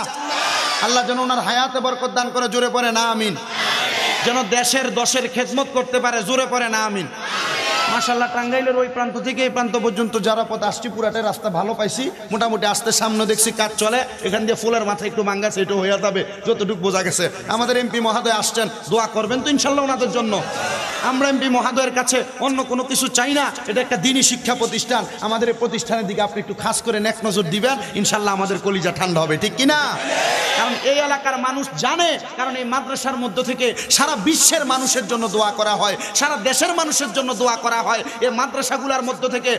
আল্লাহ যেন ওনার হায়াতে বরকত দান করে, জোরে পড়ে না আমিন। যেন দেশের দশের খেদমত করতে পারে, জোরে পড়ে না আমিন। মাশাআল্লাহ, টাঙ্গাইলের ওই প্রান্ত থেকে এই প্রান্ত পর্যন্ত যারা পথ আসছি পুরাটাই রাস্তা ভালো পাইছি, মোটামুটি আসতে সামনে দেখছি কাজ চলে, এখান দিয়ে ফুলের মাথায় একটু মাঙ্গা সেটা হয়ে যাবে যতটুকু বোঝা গেছে। আমাদের এমপি মহোদয় আসছেন, দোয়া করবেন তো ইনশাল্লাহ ওনাদের জন্য। আমরা এমপি মহোদয়ের কাছে অন্য কোনো কিছু চাই না, এটা একটা দ্বীনি শিক্ষা প্রতিষ্ঠান, আমাদের এই প্রতিষ্ঠানের দিকে আপনি একটু খাস করে নেক নজর দিবেন, ইনশাল্লাহ আমাদের কলিজা ঠান্ডা হবে, ঠিক কিনা? কারণ এই এলাকার মানুষ জানে, কারণ এই মাদ্রাসার মধ্য থেকে সারা বিশ্বের মানুষের জন্য দোয়া করা হয়, সারা দেশের মানুষের জন্য দোয়া করা হয়। এই মাদ্রাসাগুলোর মধ্য থেকে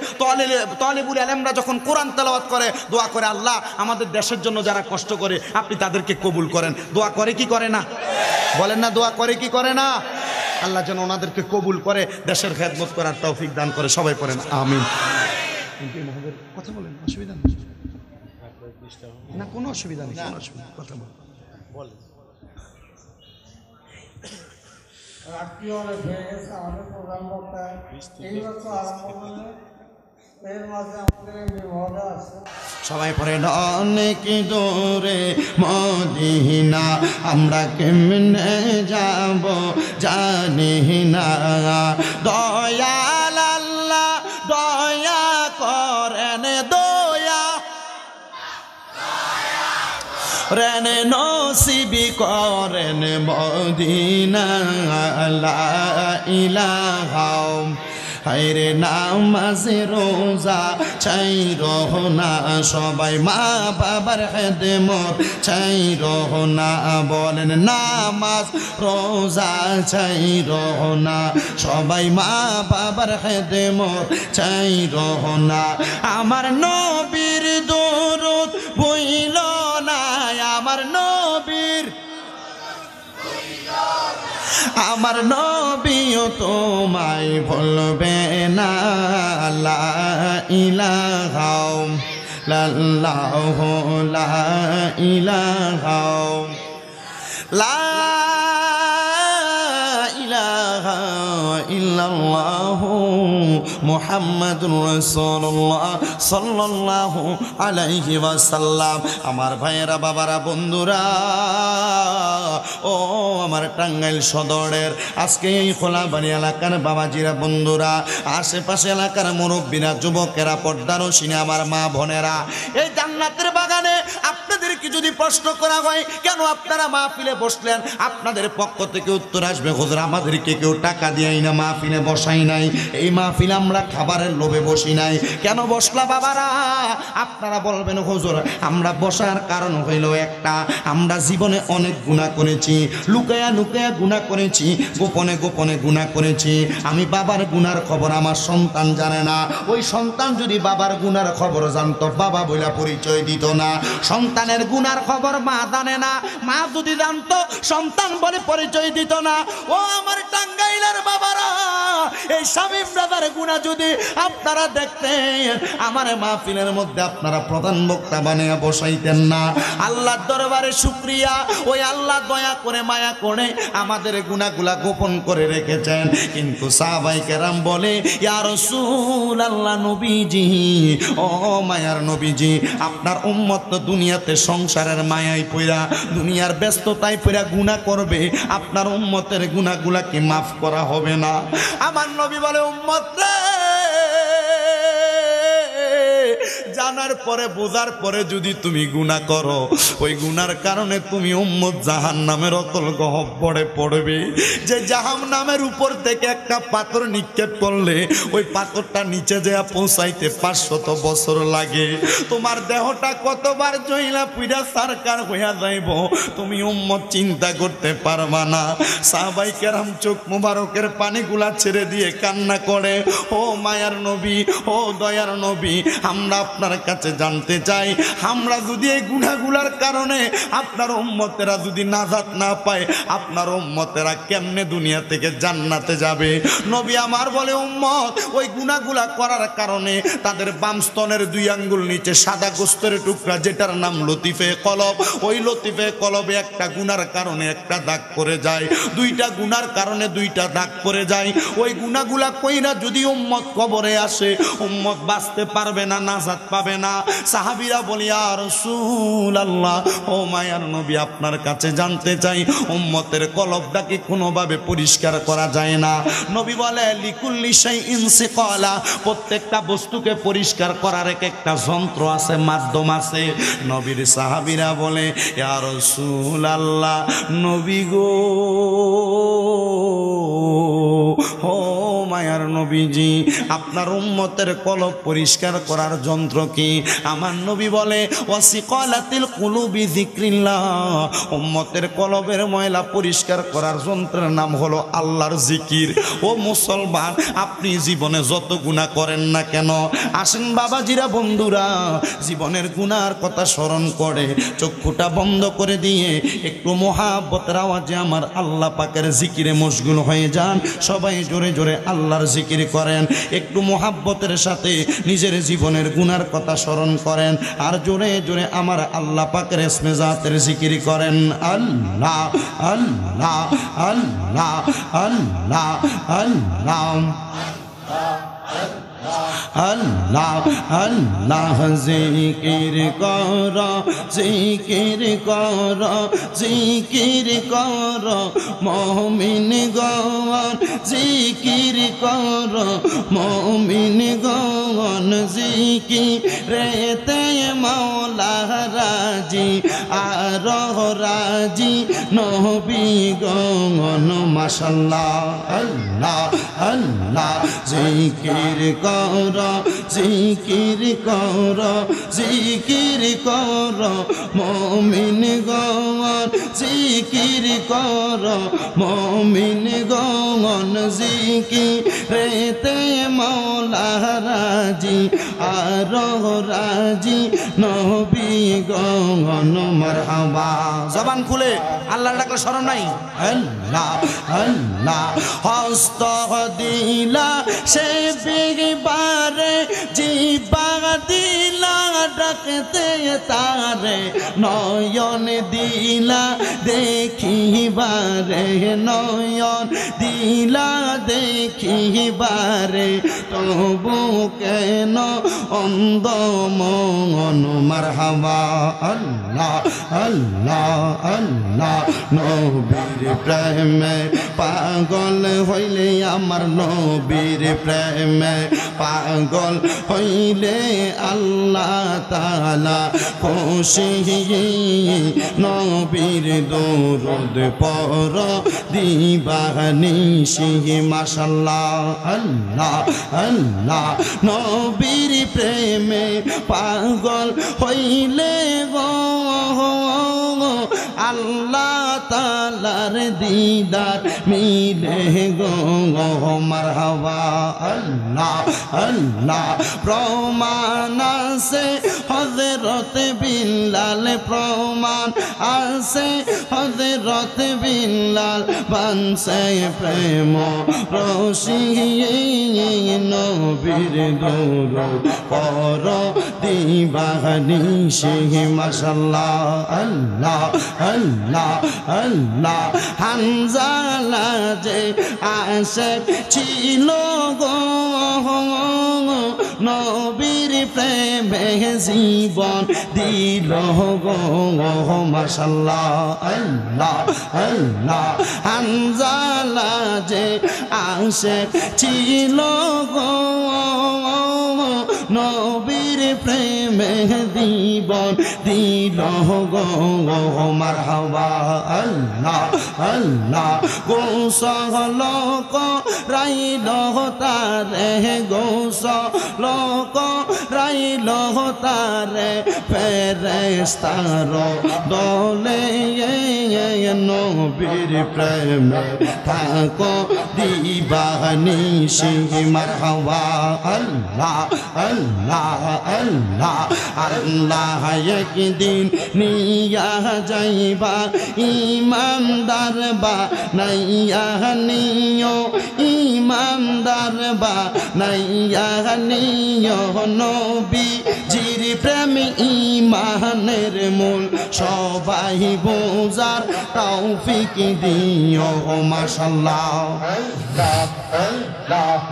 তালেবুল আলেমরা যখন কোরআন তেলাওয়াত করে দোয়া করে, আল্লাহ আমাদের দেশের জন্য যারা কষ্ট করে আপনি তাদেরকে কবুল করেন। দোয়া করে কি করে না? বলেন না, দোয়া করে কি করে না? আল্লাহ যেন ওনাদেরকে কবুল করে, দেশের খেদমত করার তৌফিক দান করে, সবাই পড়েন আমিন। কথা বলেন, অসুবিধা নেই না? কোনো অসুবিধা নেই, কোনো অসুবিধা, কথা বলেন। রাত্রি অনেক হয়ে গেছে, আমাদের প্রোগ্রাম বক্তা এই বছর আরম্ভ করলে এর মাঝে আমাদের এমপি মহোদয় আছে। সবাই পড়েন অনেক দূরে মদিনা, আমরা কেমনে যাব জানি না, দয়াল আল্লাহ দয়া করেন, দয়া রেন নসিবি করেন মদিনা লা ইলাহা হায়রে নামাজে রোজা চাই রহনা সবাই মা বাবার খেদমত চাই রহনা বলেন নামাজ রোজা চাই রহনা সবাই মা বাবার খেদমত চাই রহনা আমার নবীর দরুদ বইল না আমার নবীর আমার নবীও তোমায় ভুলবে না লা ইলাহা ইল্লাল্লাহু লা ইলাহা ইলাহা ইল্লাল্লাহু মুহাম্মাদুর রাসূলুল্লাহ সাল্লাল্লাহু আলাইহি ওয়াসাল্লাম। আমার ভাইয়েরা বাবারা বন্ধুরা ও আমার টাঙ্গাইল সদরের আজকে এই খোলাবাড়ি এলাকার বাবাজিরা বন্ধুরা আশেপাশে এলাকার মুরব্বীরা যুবকেরা পর্দারশিনী আমার মা বোনেরা এই জান্নাতের বাগানে আপনাদেরকে যদি প্রশ্ন করা হয় কেন আপনারা মাহফিলে বসলেন আপনাদের পক্ষ থেকে উত্তর আসবে হুজুর আমাদেরকে কেউ টাকা দিয়াই না মাহফিলে বসাই নাই এই মাহফিলে আমরা খাবারের লোভে বসি নাই কেন বসলা বাবারা আপনারা বলবেন হুজুর আমরা বসার কারণ হইল একটা আমরা জীবনে অনেক গুনাহ করেছি লুকায়া লুকায়া গুনাহ করেছি গোপনে গোপনে গুনাহ করেছি আমি বাবার গুনার খবর আমার সন্তান জানে না ওই সন্তান যদি বাবার গুনার খবর জানতো বাবা বইলা পরিচয় দিত না সন্তানের গুনার খবর মা জানে না মা যদি জানতো সন্তান বলে পরিচয় দিত না ও আমার টাঙ্গাইলের বাবারা এই শামীম ব্রাদার গুনাহ যদি আপনারা দেখতেন আমার মাহফিলের মধ্যে আপনারা প্রধান বক্তা বানিয়ে বসাইতেন না আল্লাহর দরবারে শুকরিয়া ওই আল্লাহ দয়া করে মায়া করে আমাদের গুনাহগুলা গোপন করে রেখেছেন কিন্তু সাহাবায়ে কেরাম বলে ইয়া রাসূলুল্লাহ নবীজি ও মায়ার নবীজি আপনার উম্মত তো দুনিয়াতে সংসারের মায়ায় পইরা দুনিয়ার ব্যস্ততায় পইরা গুনাহ করবে আপনার উম্মতের গুনাহগুলা কি মাফ করা হবে না আমার নবী বলে উম্মত রে জানার পরে বোঝার পরে যদি তুমি গুনাহ করো ওই গুনার কারণে তুমি উম্মত জাহান্নামের অতল গহ্বরে পড়বে যে জাহান্নামের উপর থেকে একটা পাথর নিক্ষেপ করলে ওই পাথরটা নিচে যেয়ে পৌঁছাইতে 500 বছর লাগে তোমার দেহটা কতবার জইলা পুইরা সরকার হইয়া যাইব তুমি উম্মত চিন্তা করতে পারবা না সাহাবায়ে কেরাম চোখ মুবারকের পানিগুলা ছেড়ে দিয়ে কান্না করে ও মায়ার নবী ও দয়ার নবী আমরা আপনার কাছে জানতে চাই আমরা যদি এই গুনাহগুলার কারণে আপনার উম্মতেরা যদি নাজাত না পায় আপনার উম্মতেরা কেমনে দুনিয়া থেকে জান্নাতে যাবে নবী আমার বলে উম্মত ওই গুনাহগুলা করার কারণে তাদের বাম স্তনের 2 আঙ্গুল নিচে সাদা গোস্তের টুকরা যেটার নাম লতিফে কলব ওই লতিফে কলবে একটা গুনার কারণে একটা দাগ পড়ে যায় 2টা গুনার কারণে 2টা দাগ পড়ে যায় ওই গুনাহগুলা কইরা যদি উম্মত কবরে আসে উম্মত বাঁচতে পারবে না নাজাত পাবে না সাহাবীরা বলে ইয়া রাসূলুল্লাহ ও মায়ার নবী আপনার কাছে জানতে চাই উম্মতের কলবটা কি কোনোভাবে পরিষ্কার করা যায় না নবী বলে লিকুল্লি শাইইন সিকালা প্রত্যেকটা বস্তুকে পরিষ্কার করার একটা যন্ত্র আছে মাধ্যম আছে নবীর সাহাবীরা বলে ইয়া রাসূলুল্লাহ নবী গো ও মায়ার নবীজি আপনার উম্মতের কলব পরিষ্কার করার যন্ত্র কি আমার নবী বলে ওয়াসিকালাতিল কুলুবি যিকরিল্লাহ উম্মতের কলবের ময়লা পরিষ্কার করার যন্ত্রের নাম হলো আল্লাহর জিকির ও মুসলমান আপনি জীবনে যত গুনাহ করেন না কেন আসেন বাবাজিরা বন্ধুরা জীবনের গুনার কথা স্মরণ করে চক্ষুটা বন্ধ করে দিয়ে একটু মুহাব্বতের আওয়াজে আমার আল্লাহ পাকের জিকিরে মশগুল হয়ে যান সবাই জোরে জোরে আল্লাহর জিকির করেন একটু মুহাব্বতের সাথে নিজের জীবনের গুনার কথা স্মরণ করেন আর জোরে জোরে আমার আল্লাহ পাকের ইসমে জাতের জিকির করেন আল্লাহ আল্লাহ আল্লাহ আল্লাহ আল্লাহ আল্লাহ আল্লাহ জিকির কর জিকির কর জিকির কর মুমিন গণ জিকির কর মুমিন গণ জিকিরেতে মাওলা রাজি আর রাজি নবী গণ মাশাআল্লাহ আল্লাহ আল্লাহ জিকির কর জিকির কর জিকির কর মুমিন গণ জিকির কর মুমিন গণ জিকিরেতে মাওলা রাজি আর রাজি নবী গণ মারহাবা। জবান খুলে আল্লাহর ডাকলে শরম নাই। আল্লাহ আল্লাহ হস্ত দিলা সে বিবারে জিবা দিলা ডাকতে তারে নয়ন দিলা দেখিবারে নয়ন দিলা দেখিবারে তবু কেন অন্ধ মন মারহাবা। আল্লাহ আল্লাহ আল্লাহ নবীর প্রেমে পাগল হইলে আমার নবীর প্রেমে পাগল হইলে আল্লাহ তাআলা খুশি নবীর দরুদ পড় দিবানিশি মাশাআল্লাহ আল্লাহ আল্লাহ নবীর প্রেমে পাগল হইলে গো আল্লাহ তাআলার দিদার মিলে গো মারহাবা। আল্লাহ আল্লাহ প্রমাণ আছে হযরত বিল্লাল প্রমাণ আছে হযরত বিল্লাল বানছে প্রেম রশি নবীর দরুদ পড় দিবানিশি মাশাআল্লাহ আল্লাহ আল্লাহ আল্লাহ হানজালা যে আশিক ছিল গো নবীর প্রেমে জীবন দিল গো মাশাআল্লাহ আল্লাহ আল্লাহ হানজালা যে আশিক ছিল গো নবীর প্রেমে জীবন দিল গো মারহাবা। আল্লাহ আল্লাহ গোসল রাইল তারে গোসল রাইল তারে ফেরেশতার দলে নবীর প্রেমে থাকো দিবানিশি মারহাবা। আল্লাহ আল্লাহ আল্লাহ আল্লাহ একদিন নিয়া যাইবা ইমানদার বা নাইয়া নিও ইমানদার বা নাইয়া নিও নবী জির প্রেম ইমানের মূল সবাই বোঝার তৌফিক দিও মাশাআল্লাহ।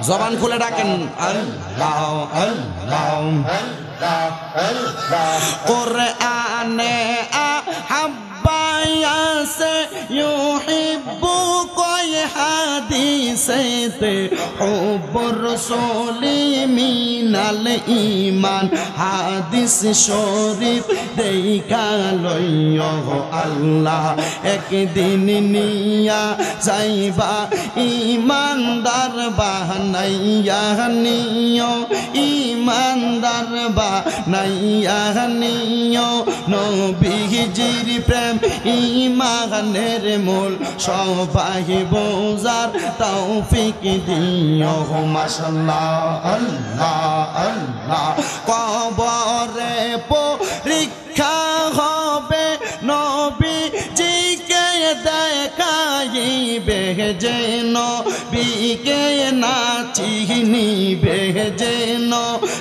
জবান খুলে ডাকেন আল্লাহ আল্লাহ কোরআনে আহাব্বায়াসে ইউহিব্বু কয় হাদিসেতে হুব্বুর রাসূলি মিনাল ঈমান হাদিস শরীফ দেখা লইও আল্লাহ একদিন নিয়া যাইবা ইমানদার বানাইয়া নিও ইমানদার বানাইয়া নিও নবীজির প্রেম ইমানের মূল সবাই বোঝার তৌফিক দিও মাশাআল্লাহ আল্লাহ আল্লাহ কবরে পরীক্ষা হবে নবীজিকে দেখাইবে যেন বিকে না চিনিবে যেন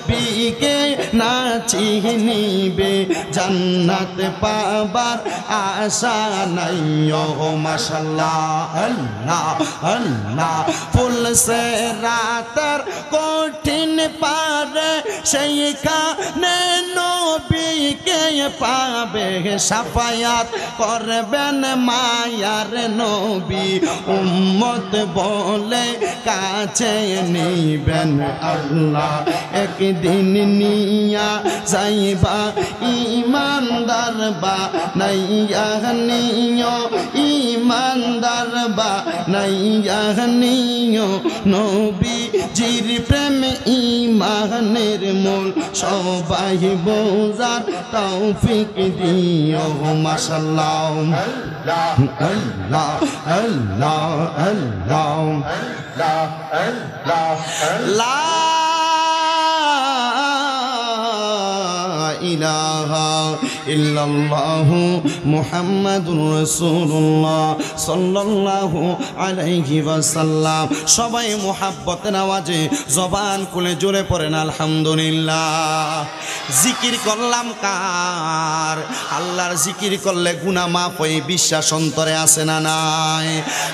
বিকে না চিনিবে জান্নাত পাবার আশা নাই ও মাশাআল্লাহ আল্লাহ আল্লাহ ফুল সে রাতের কঠিন পারে সেইখানে নবীকে পাবে সাফায়াত করবেন মায়ার নবী উম্মত বলে কাছে নিবেন আল্লাহ একদিন নিয়া যাইবা ইমানদার বা নাইয়া নিও ইমানদার বা নাইয়া নিও নবী জির প্রেম ইমানের মূল সবাই বোঝার তৌফিক দিও মাশাআল্লাহ আল্লাহ আল্লাহ আল্লাহ লা ইলাহা ইল্লাল্লাহু মুহাম্মাদুর রাসূলুল্লাহ সাল্লাল্লাহু আলাইহি ওয়াসাল্লাম সবাই মুহাব্বতের আওয়াজে জবান খুলে জোরে পড়েন আলহামদুলিল্লাহ। জিকির করলাম কার? আল্লাহর জিকির করলে গুনাহ মাফ হয়, বিশ্বাস অন্তরে আছে না নাই?